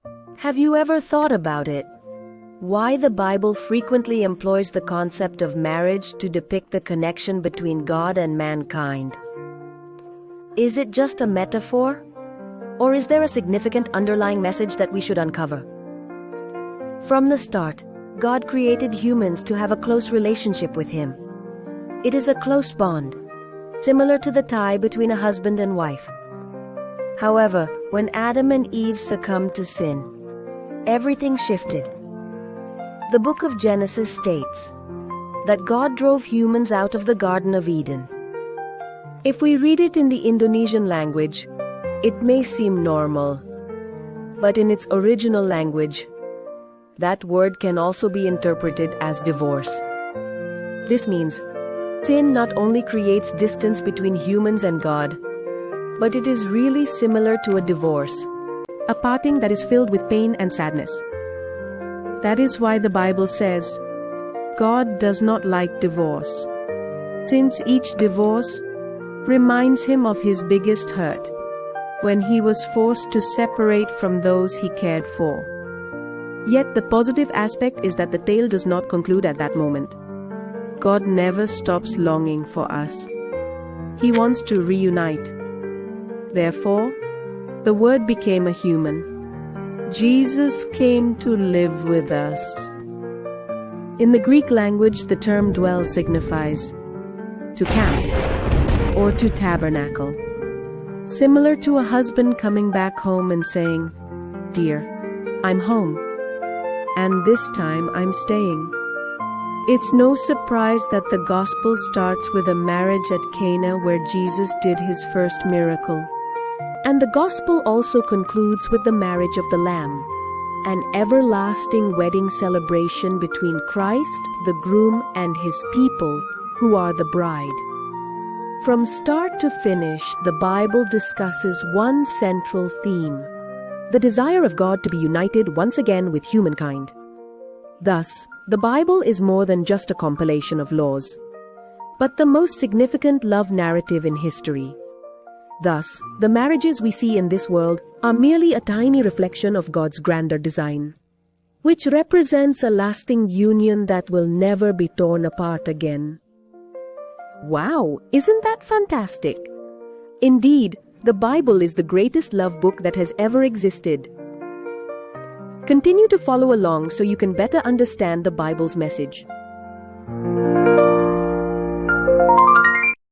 Have you ever thought about it? Why the Bible frequently employs the concept of marriage to depict the connection between God and mankind? Is it just a metaphor? Or is there a significant underlying message that we should uncover? From the start, God created humans to have a close relationship with Him. It is a close bond, similar to the tie between a husband and wife. However, when Adam and Eve succumbed to sin, everything shifted. The book of Genesis states that God drove humans out of the Garden of Eden. If we read it in the Indonesian language, it may seem normal, but in its original language, that word can also be interpreted as divorce. This means sin not only creates distance between humans and God, but it is really similar to a divorce, a parting that is filled with pain and sadness. That is why the Bible says, God does not like divorce, since each divorce reminds him of his biggest hurt, when he was forced to separate from those he cared for. Yet the positive aspect is that the tale does not conclude at that moment. God never stops longing for us. He wants to reunite. Therefore, the Word became a human. Jesus came to live with us. In the Greek language, the term dwell signifies to camp or to tabernacle. Similar to a husband coming back home and saying, "Dear, I'm home, and this time I'm staying." It's no surprise that the gospel starts with a marriage at Cana where Jesus did his first miracle. And the gospel also concludes with the marriage of the Lamb, an everlasting wedding celebration between Christ, the groom, and his people, who are the bride. From start to finish, the Bible discusses one central theme: the desire of God to be united once again with humankind. Thus, the Bible is more than just a compilation of laws, but the most significant love narrative in history. Thus, the marriages we see in this world are merely a tiny reflection of God's grander design, which represents a lasting union that will never be torn apart again. Wow, isn't that fantastic? Indeed, the Bible is the greatest love book that has ever existed. Continue to follow along so you can better understand the Bible's message.